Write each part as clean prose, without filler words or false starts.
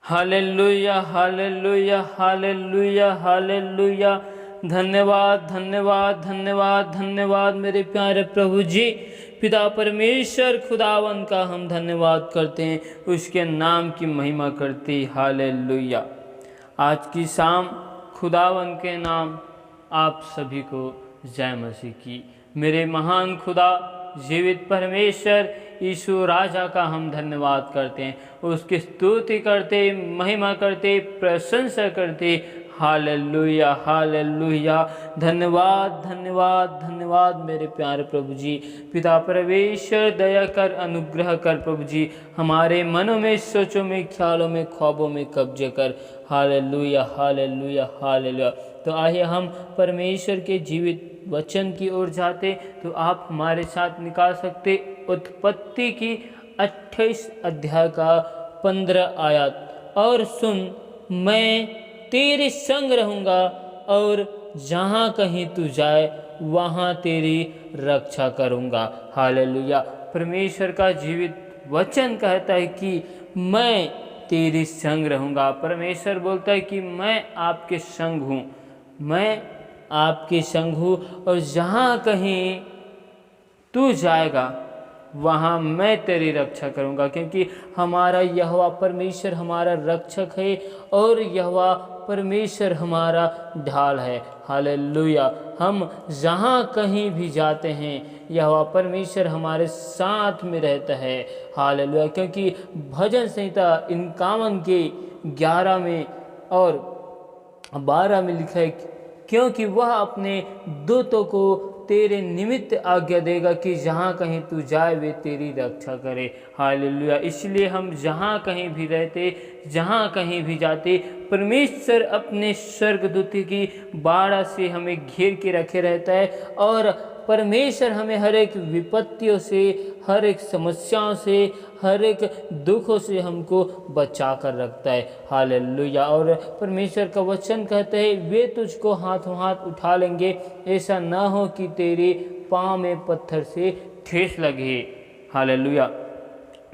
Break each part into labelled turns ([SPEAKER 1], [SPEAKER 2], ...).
[SPEAKER 1] Hallelujah hallelujah hallelujah hallelujah. धन्यवाद धन्यवाद धन्यवाद धन्यवाद मेरे प्यारे प्रभु जी। पिता परमेश्वर खुदावन का हम धन्यवाद करते हैं, उसके नाम की महिमा करते हैं। हालेलुया। आज की शाम खुदावन के नाम आप सभी को जय मसीह की। मेरे महान खुदा जीवित परमेश्वर यीशु राजा का हम धन्यवाद करते हैं, उसकी स्तुति करते, महिमा करते, प्रशंसा करते। Hallelujah hallelujah. धन्यवाद धन्यवाद धन्यवाद मेरे प्यारे प्रभु जी। पिता परमेश्वर दया कर, अनुग्रह कर प्रभु जी, हमारे मनों में, सोचों में, ख्यालों में, ख्वाबों में कब्जे कर। Hallelujah hallelujah hallelujah. तो आइए हम परमेश्वर के जीवित वचन की ओर जाते, तो आप हमारे साथ निकाल सकते उत्पत्ति की 28 अध्याय का 15 आयत। और सुन, मैं तेरे संग रहूँगा और जहाँ कहीं तू जाए वहाँ तेरी रक्षा करूँगा। हालेलुया। परमेश्वर का जीवित वचन कहता है कि मैं तेरे संग रहूँगा। परमेश्वर बोलता है कि मैं आपके संग हूँ, मैं आपके संग हूँ, और जहाँ कहीं तू जाएगा वहाँ मैं तेरी रक्षा करूँगा। क्योंकि हमारा यहोवा परमेश्वर हमारा रक्षक है और यहोवा परमेश्वर हमारा ढाल है। हालेलुया। हम जहाँ कहीं भी जाते हैं यहोवा परमेश्वर हमारे साथ में रहता है। हालेलुया। क्योंकि भजन संहिता 51 के 11 में और 12 में लिखा है, क्योंकि वह अपने दूतों को तेरे निमित्त आज्ञा देगा कि जहाँ कहीं तू जाए वे तेरी रक्षा करे। हालेलुया। इसलिए हम जहाँ कहीं भी रहते, जहाँ कहीं भी जाते, परमेश्वर अपने स्वर्गदूत की बाड़ा से हमें घेर के रखे रहता है, और परमेश्वर हमें हर एक विपत्तियों से, हर एक समस्याओं से, हर एक दुखों से हमको बचा कर रखता है। हालेलुया। और परमेश्वर का वचन कहता है, वे तुझको हाथों हाथ उठा लेंगे, ऐसा ना हो कि तेरे पाँव में पत्थर से ठेस लगे। हालेलुया।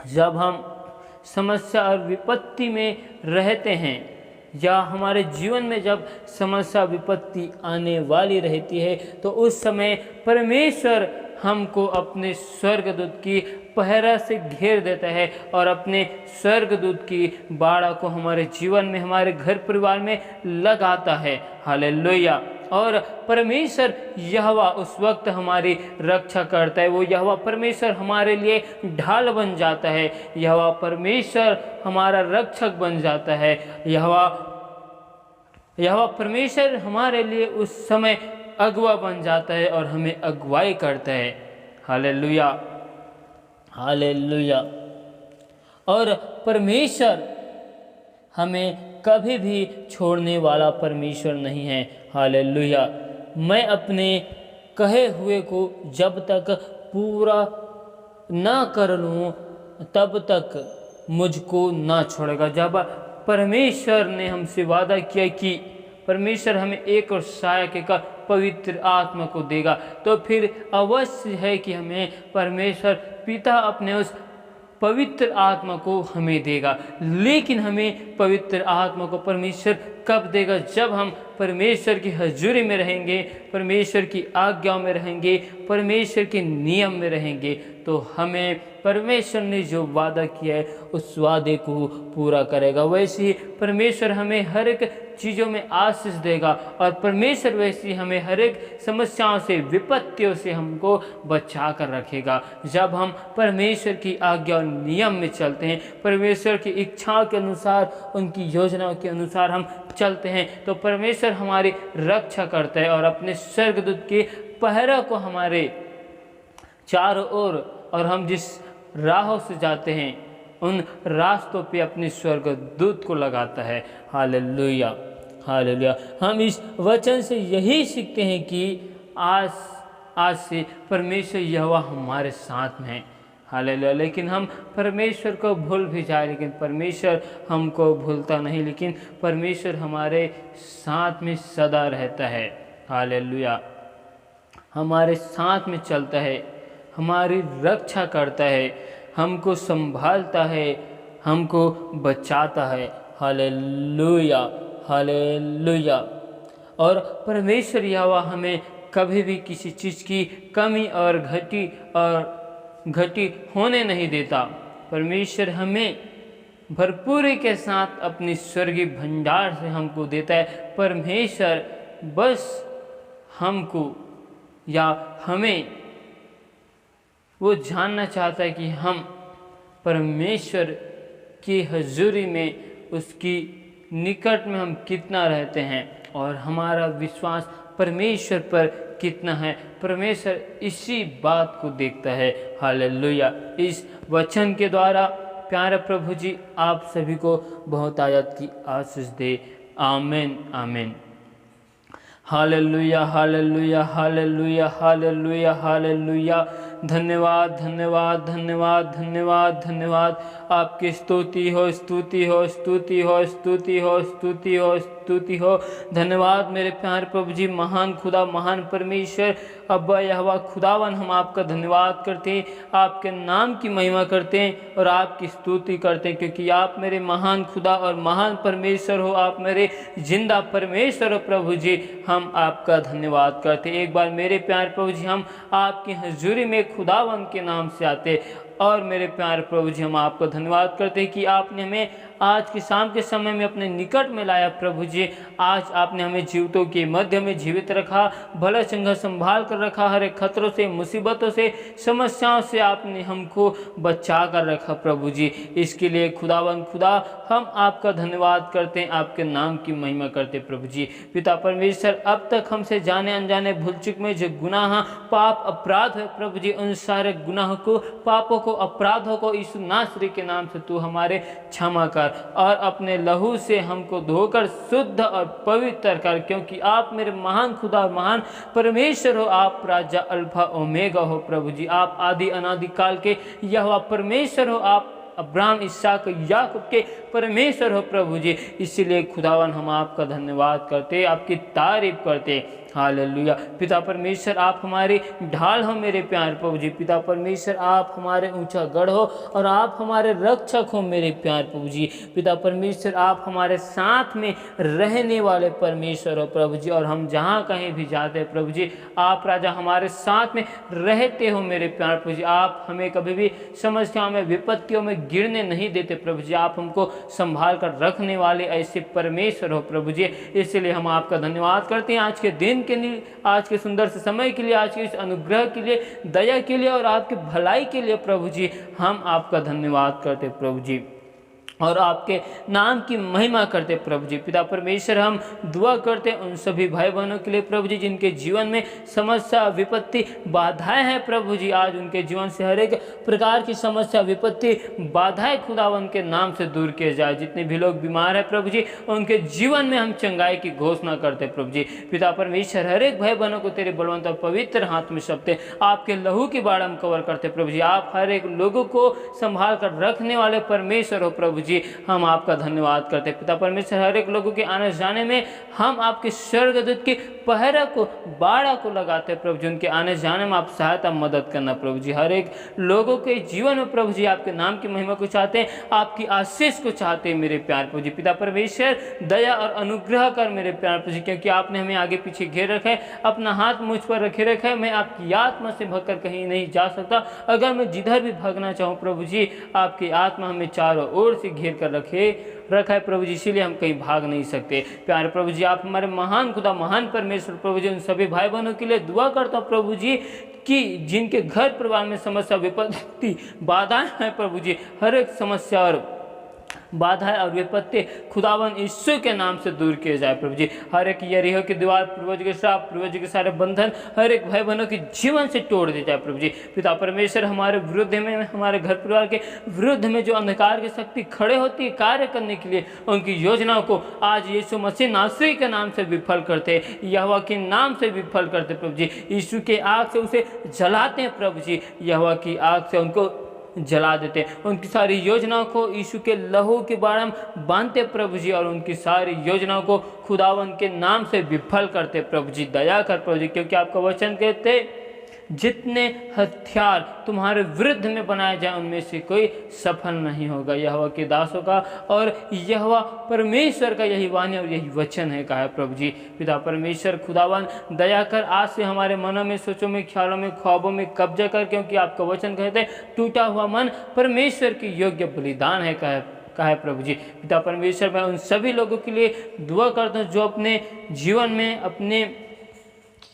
[SPEAKER 1] जब हम समस्या और विपत्ति में रहते हैं, या हमारे जीवन में जब समस्या विपत्ति आने वाली रहती है, तो उस समय परमेश्वर हमको अपने स्वर्गदूत की पहरा से घेर देता है, और अपने स्वर्गदूत की बाड़ा को हमारे जीवन में, हमारे घर परिवार में लगाता है। हालेलुया। और परमेश्वर यहोवा उस वक्त हमारी रक्षा करता है। वो यहोवा परमेश्वर हमारे लिए ढाल बन जाता है, यहोवा परमेश्वर हमारा रक्षक बन जाता है। यहोवा परमेश्वर हमारे लिए उस समय अगुआ बन जाता है और हमें अगुवाई करता है। Hallelujah hallelujah. और परमेश्वर हमें कभी भी छोड़ने वाला परमेश्वर नहीं है। हालेलुया। मैं अपने कहे हुए को जब तक पूरा ना कर लूँ तब तक मुझको ना छोड़ेगा। जब परमेश्वर ने हमसे वादा किया कि परमेश्वर हमें एक और सहायक का पवित्र आत्मा को देगा, तो फिर अवश्य है कि हमें परमेश्वर पिता अपने उस पवित्र आत्मा को हमें देगा। लेकिन हमें पवित्र आत्मा को परमेश्वर कब देगा? जब हम परमेश्वर की हजूरी में रहेंगे, परमेश्वर की आज्ञाओं में रहेंगे, परमेश्वर के नियम में रहेंगे, तो हमें परमेश्वर ने जो वादा किया है उस वादे को पूरा करेगा। वैसे ही परमेश्वर हमें हर एक चीज़ों में आशीष देगा, और परमेश्वर वैसे ही हमें हर एक समस्याओं से, विपत्तियों से हमको बचा कर रखेगा। जब हम परमेश्वर की आज्ञा और नियम में चलते हैं, परमेश्वर की इच्छाओं के अनुसार, उनकी योजनाओं के अनुसार हम चलते हैं, तो परमेश्वर हमारी रक्षा करता है, और अपने स्वर्गदूत के पहरा को हमारे चारों ओर, और हम जिस राहों से जाते हैं उन रास्तों पे अपने स्वर्गदूत को लगाता है। Hallelujah hallelujah. हम इस वचन से यही सीखते हैं कि आज से परमेश्वर यहोवा हमारे साथ में है। हालेलुया। लेकिन हम परमेश्वर को भूल भी जाए, लेकिन परमेश्वर हमको भूलता नहीं, लेकिन परमेश्वर हमारे साथ में सदा रहता है। हालेलुया। हमारे साथ में चलता है, हमारी रक्षा करता है, हमको संभालता है, हमको बचाता है। Hallelujah, hallelujah. और परमेश्वर यहोवा हमें कभी भी किसी चीज़ की कमी और घटी होने नहीं देता। परमेश्वर हमें भरपूरी के साथ अपनी स्वर्गीय भंडार से हमको देता है। परमेश्वर बस हमको या हमें वो जानना चाहता है कि हम परमेश्वर की हजूरी में, उसकी निकट में हम कितना रहते हैं और हमारा विश्वास परमेश्वर पर कितना है। परमेश्वर इसी बात को देखता है। हालेलुया। इस वचन के द्वारा प्यारे प्रभु जी आप सभी को बहुत आयत की आशीष दे। आमीन, आमीन। Hallelujah, hallelujah, hallelujah, hallelujah, hallelujah. धन्यवाद, धन्यवाद, धन्यवाद, धन्यवाद, धन्यवाद। आपकी स्तुति हो, स्तुति हो, स्तुति हो, स्तुति हो, स्तुति हो, स्तुति हो। धन्यवाद मेरे प्यारे प्रभु जी, महान खुदा, महान परमेश्वर अब्बा यहोवा खुदावन, हम आपका धन्यवाद करते हैं, आपके नाम की महिमा करते हैं और आपकी स्तुति करते हैं, क्योंकि आप मेरे महान खुदा और महान परमेश्वर हो। आप मेरे जिंदा परमेश्वर हो प्रभु जी, हम आपका धन्यवाद करते हैं। एक बार मेरे प्यारे प्रभु जी हम आपकी हजूरी में खुदावन के नाम से आते और मेरे प्यारे प्रभु जी हम आपका धन्यवाद करते हैं कि आपने हमें आज की शाम के समय में अपने निकट में लाया प्रभु जी। आज आपने हमें जीवितों के मध्य में जीवित रखा, भला चंगा संभाल कर रखा, हर एक खतरों से, मुसीबतों से, समस्याओं से आपने हमको बचा कर रखा प्रभु जी। इसके लिए खुदावन खुदा हम आपका धन्यवाद करते हैं, आपके नाम की महिमा करते प्रभु जी। पिता परमेश्वर, अब तक हमसे जाने अनजाने भूल चूक में जो गुनाह, पाप, अपराध है प्रभु जी, उन सारे गुनाहों को, पापों को, अपराधों को यीशु नासरी के नाम से तू हमारे क्षमा कर और अपने लहू से हमको धोकर शुद्ध और पवित्र कर, क्योंकि आप मेरे महान खुदा, महान परमेश्वर हो। आप राजा अल्फा ओमेगा हो प्रभु जी। आप आदि अनादि काल के यहोवा परमेश्वर हो। आप अब्राहम, इसहाक, याकूब के परमेश्वर हो प्रभु जी। इसीलिए खुदावन हम आपका धन्यवाद करते, आपकी तारीफ करते। हालेलुया। पिता परमेश्वर, आप हमारे ढाल हो मेरे प्यारे प्रभु जी। पिता परमेश्वर, आप हमारे ऊंचा गढ़ हो और आप हमारे रक्षक हो मेरे प्यारे प्रभु जी। पिता परमेश्वर, आप हमारे साथ में रहने वाले परमेश्वर हो प्रभु जी, और हम जहाँ कहीं भी जाते हैं प्रभु जी, आप राजा हमारे साथ में रहते हो मेरे प्यारे प्रभु जी। आप हमें कभी भी समस्याओं में, विपत्तियों में गिरने नहीं देते प्रभु जी। आप हमको संभाल कर रखने वाले ऐसे परमेश्वर हो प्रभु जी। इसलिए हम आपका धन्यवाद करते हैं आज के दिन के लिए, आज के सुंदर से समय के लिए, आज के इस अनुग्रह के लिए, दया के लिए और आपके भलाई के लिए प्रभु जी। हम आपका धन्यवाद करते प्रभु जी और आपके नाम की महिमा करते प्रभु जी। पिता परमेश्वर, हम दुआ करते उन सभी भाई बहनों के लिए प्रभु जी जिनके जीवन में समस्या, विपत्ति, बाधाएं हैं प्रभु जी। आज उनके जीवन से हर एक प्रकार की समस्या, विपत्ति, बाधाएं खुदावन के नाम से दूर किए जाए। जितने भी लोग बीमार हैं प्रभु जी, उनके जीवन में हम चंगाई की घोषणा करते प्रभु जी। पिता परमेश्वर, हर एक भाई बहनों को तेरे बलवंत और पवित्र हाथ में सौंपते, आपके लहू की बाढ़ हम कवर करते प्रभु जी। आप हर एक लोगों को संभाल कर रखने वाले परमेश्वर हो प्रभु जी। हम आपका धन्यवाद करते पिता परमेश्वर। हर एक लोगों के आने जाने में हम आपके स्वर्गदूत की पहरा को, बाड़ा को लगाते प्रभु जी। उनके आने जाने में आप सहायता, मदद करना प्रभु जी। हर एक लोगों के जीवन में प्रभु जी आपके नाम की महिमा को चाहते हैं, आपकी आशीष को चाहते हैं मेरे प्यार प्रभु जी। पिता परमेश्वर, दया और अनुग्रह कर मेरे प्यार प्रभु जी, क्योंकि आपने हमें आगे पीछे घेर रखा है, अपना हाथ मुझ पर रखे रखा है। मैं आपकी आत्मा से भगकर कहीं नहीं जा सकता। अगर मैं जिधर भी भागना चाहूँ प्रभु जी, आपकी आत्मा हमें चारों ओर से घेर कर रखा है प्रभु जी, इसीलिए हम कहीं भाग नहीं सकते। प्यारे प्रभु जी, आप हमारे महान खुदा, महान परमेश्वर प्रभु जी। उन सभी भाई बहनों के लिए दुआ करता हूँ प्रभु जी कि जिनके घर परिवार में समस्या, विपत्ति, बाधाएं हैं प्रभु जी, हर एक समस्या और बाधाएं और विपत्ति खुदावन यीशु के नाम से दूर किए जाए प्रभु जी। हर एक यरीहो की दीवार, पूर्वज के श्राप, पूर्वज के सारे बंधन हर एक भाई बहनों के जीवन से तोड़ दिए जाए प्रभु जी। पिता परमेश्वर, हमारे विरुद्ध में, हमारे घर परिवार के विरुद्ध में जो अंधकार की शक्ति खड़े होती है कार्य करने के लिए, उनकी योजनाओं को आज यीशु मसीह नासरी के नाम से विफल करते, यहोवा के नाम से विफल करते प्रभु जी। यीशु के आग से उसे जलाते हैं प्रभु जी, यहोवा की आग से उनको जला देते, उनकी सारी योजनाओं को यीशु के लहू के बारे में बांधते प्रभु जी, और उनकी सारी योजनाओं को खुदावन के नाम से विफल करते प्रभु जी। दया कर प्रभु जी, क्योंकि आपका वचन कहते जितने हथियार तुम्हारे विरुद्ध में बनाए जाए उनमें से कोई सफल नहीं होगा। यहोवा के दासों का और यहोवा परमेश्वर का यही वाणी और यही वचन है, कहा है प्रभु जी। पिता परमेश्वर खुदावन दया कर आज से हमारे मनों में, सोचों में, ख्यालों में, ख्वाबों में कब्जा कर, क्योंकि आपका वचन कहते हैं टूटा हुआ मन परमेश्वर की योग्य बलिदान है, कहा है प्रभु जी। पिता परमेश्वर मैं उन सभी लोगों के लिए दुआ करता हूँ जो अपने जीवन में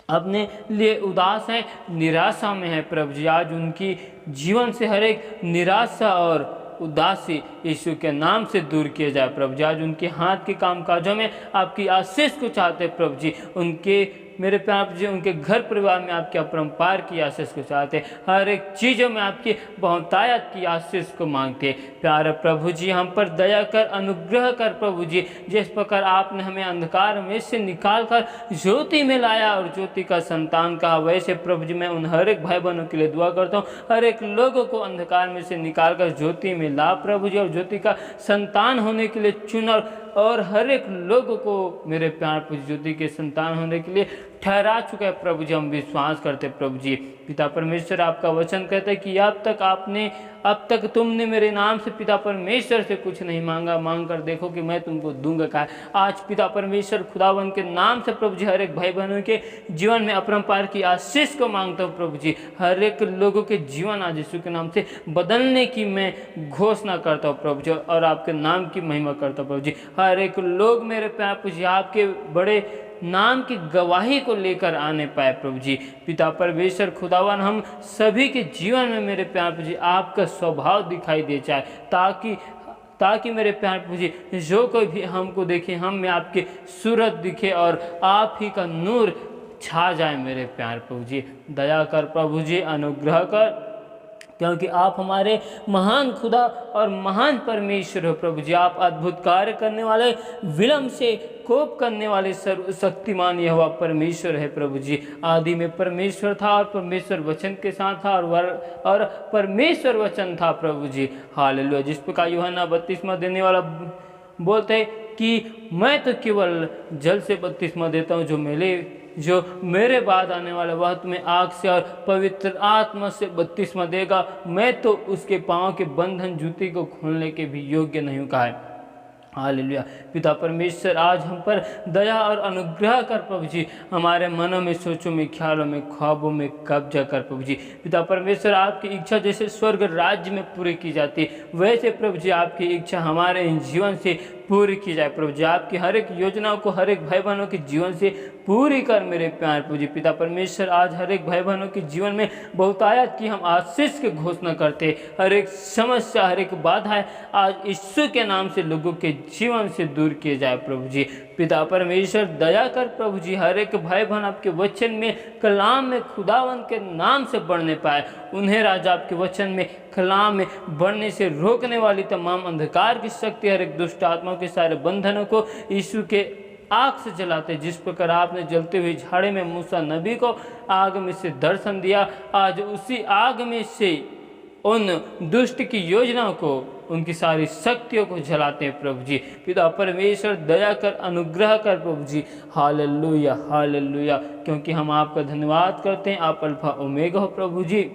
[SPEAKER 1] अपने लिए उदास है, निराशा में है प्रभु जी। आज उनकी जीवन से हर एक निराशा और उदासी यीशु के नाम से दूर किया जाए प्रभु जी। आज उनके हाथ के काम काजों में आपकी आशीष को चाहते हैं प्रभु जी। उनके मेरे प्यार जी उनके घर परिवार में आपके अपरंपार की आशीष को चाहते, हर एक चीज़ों में आपकी बहुतायत की आशीष को मांगते। प्यारे प्रभु जी हम पर दया कर, अनुग्रह कर प्रभु जी। जिस प्रकार आपने हमें अंधकार में से निकाल कर ज्योति में लाया और ज्योति का संतान कहा, वैसे प्रभु जी मैं उन हर एक भाई बहनों के लिए दुआ करता हूँ, हर एक लोगों को अंधकार में से निकाल कर ज्योति में ला प्रभु जी, और ज्योति का संतान होने के लिए चुना, और हर एक लोगों को मेरे प्यार प्रभु ज्योति के संतान होने के लिए ठहरा चुका है प्रभु जी। हम विश्वास करते प्रभु जी। पिता परमेश्वर आपका वचन कहता है कि अब तक तुमने मेरे नाम से पिता परमेश्वर से कुछ नहीं मांगा, मांग कर देखो कि मैं तुमको दूंगा। कहा आज पिता परमेश्वर खुदावन के नाम से प्रभु जी हर एक भाई बहनों के जीवन में अपरंपार की आशीष को मांगता हूँ प्रभु जी। हर एक लोगों के जीवन आज यीशु के नाम से बदलने की मैं घोषणा करता हूँ प्रभु जी, और आपके नाम की महिमा करता हूँ प्रभु जी। हर एक लोग मेरे प्यार प्रभु जी आपके बड़े नाम की गवाही को लेकर आने पाए प्रभु जी। पिता परमेश्वर खुदावन हम सभी के जीवन में मेरे प्यार प्रभु जी आपका स्वभाव दिखाई दे जाए, ताकि मेरे प्यार प्रभु जी जो कोई भी हमको देखे, हम में आपकी सूरत दिखे और आप ही का नूर छा जाए मेरे प्यार प्रभु जी। दया कर प्रभु जी, अनुग्रह कर, क्योंकि आप हमारे महान खुदा और महान परमेश्वर हो प्रभु जी। आप अद्भुत कार्य करने वाले, विलम्ब से कोप करने वाले सर्वशक्तिमान यहोवा परमेश्वर है प्रभु जी। आदि में परमेश्वर था और परमेश्वर वचन के साथ था और परमेश्वर वचन था प्रभु जी। हालेलुया। जिस प्रकार यूहन्ना बपतिस्मा देने वाला बोलते हैं कि मैं तो केवल जल से बपतिस्मा देता हूँ, जो मेरे बाद आने वाला वह तुम्हें आग से और पवित्र आत्मा से बपतिस्मा देगा, मैं तो उसके पाँव के बंधन जूती को खोलने के भी योग्य नहीं हूँ, कहा है। हालेलुया। पिता परमेश्वर आज हम पर दया और अनुग्रह कर प्रभु जी, हमारे मनों में, सोचों में, ख्यालों में, ख्वाबों में कब्जा कर प्रभु जी। पिता परमेश्वर आपकी इच्छा जैसे स्वर्ग राज्य में पूरी की जाती है, वैसे प्रभु जी आपकी इच्छा हमारे इन जीवन से पूरी की जाए प्रभु जी। आपकी हर एक योजनाओं को हर एक भाई बहनों के जीवन से पूरी कर मेरे प्यार प्रभु जी। पिता परमेश्वर आज हर एक भाई बहनों के जीवन में बहुतायत की हम आशीष की घोषणा करते, हर एक समस्या, हर एक बाधा आज यीशु के नाम से लोगों के जीवन से दूर किए जाए प्रभु जी। पिता परमेश्वर दया कर प्रभु जी, हर एक भाई बहन आपके वचन में, कलाम में खुदावन के नाम से बढ़ने पाए। उन्हें राजा आपके वचन में, कलाम में बढ़ने से रोकने वाली तमाम अंधकार की शक्ति, हर एक दुष्ट आत्माओं के सारे बंधनों को यीशु के आग से जलाते, जिस प्रकार आपने जलते हुए झाड़े में मूसा नबी को आग में से दर्शन दिया, आज उसी आग में से उन दुष्ट की योजनाओं को, उनकी सारी शक्तियों को जलाते हैं प्रभु जी। पिता परमेश्वर दया कर, अनुग्रह कर प्रभु जी। Hallelujah, hallelujah. क्योंकि हम आपका धन्यवाद करते हैं, आप अल्फा ओमेगा हो प्रभु जी।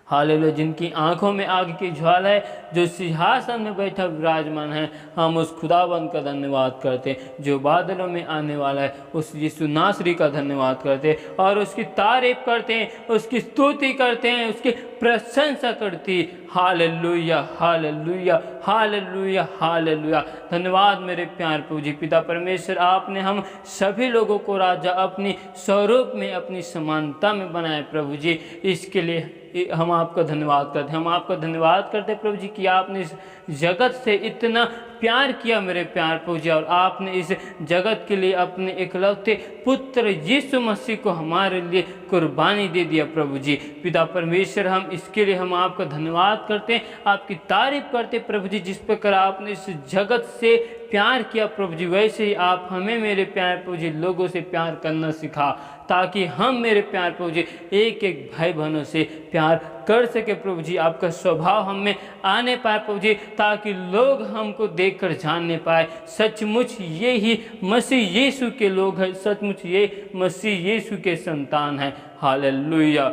[SPEAKER 1] हालेलुया। जिनकी आंखों में आग की ज्वाला है, जो सिंहासन में बैठा विराजमान है, हम उस खुदाबंद का धन्यवाद करते हैं। जो बादलों में आने वाला है, उस यीशु नासरी का धन्यवाद करते हैं और उसकी तारीफ करते हैं, उसकी स्तुति करते हैं, उसकी प्रशंसा करती। Hallelujah, hallelujah, hallelujah, hallelujah. धन्यवाद मेरे प्यार प्रभु जी। पिता परमेश्वर आपने हम सभी लोगों को राजा अपनी स्वरूप में, अपनी समानता में बनाए प्रभु जी। इसके लिए हम आपका धन्यवाद करते हैं, हम आपका धन्यवाद करते हैं प्रभु जी कि आपने इस जगत से इतना प्यार किया मेरे प्यार प्रभु जी, और आपने इस जगत के लिए अपने इकलौते पुत्र यीशु मसीह को हमारे लिए कुर्बानी दे दिया प्रभु जी। पिता परमेश्वर हम इसके लिए हम आपका धन्यवाद करते हैं, आपकी तारीफ करते हैं प्रभु जी। जिस प्रकार आपने इस जगत से प्यार किया प्रभु जी, वैसे ही आप हमें मेरे प्यारे प्रभु जी लोगों से प्यार करना सिखा, ताकि हम मेरे प्यार प्रभु जी एक एक भाई बहनों से प्यार कर सके प्रभु जी। आपका स्वभाव हम में आने पाए प्रभु जी, ताकि लोग हमको देखकर जानने पाए सचमुच ये ही मसीह यीशु के लोग हैं, सचमुच ये मसीह यीशु के संतान हैं। हालेलुया।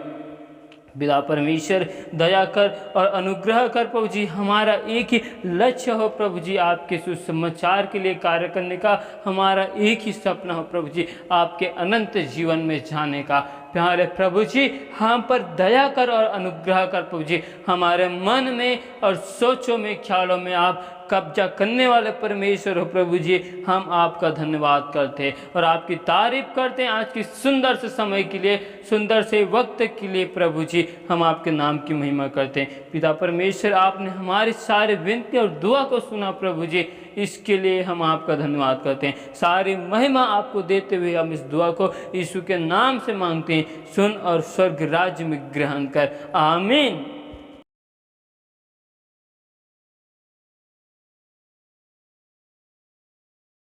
[SPEAKER 1] पिता परमेश्वर दया कर और अनुग्रह कर प्रभु जी, हमारा एक ही लक्ष्य हो प्रभु जी, आपके सुसमाचार के लिए कार्य करने का हमारा एक ही सपना हो प्रभु जी, आपके अनंत जीवन में जाने का। प्यारे प्रभु जी हम पर दया कर और अनुग्रह कर प्रभु जी, हमारे मन में और सोचों में ख्यालों में आप कब्जा करने वाले परमेश्वर हो प्रभु जी। हम आपका धन्यवाद करते हैं और आपकी तारीफ करते हैं आज की सुंदर से समय के लिए, सुंदर से वक्त के लिए प्रभु जी। हम आपके नाम की महिमा करते हैं। पिता परमेश्वर आपने हमारी सारी विनती और दुआ को सुना प्रभु जी, इसके लिए हम आपका धन्यवाद करते हैं। सारी महिमा आपको देते हुए हम इस दुआ को यीशु के नाम से मांगते हैं। सुन और स्वर्ग राज्य में ग्रहण कर, आमीन।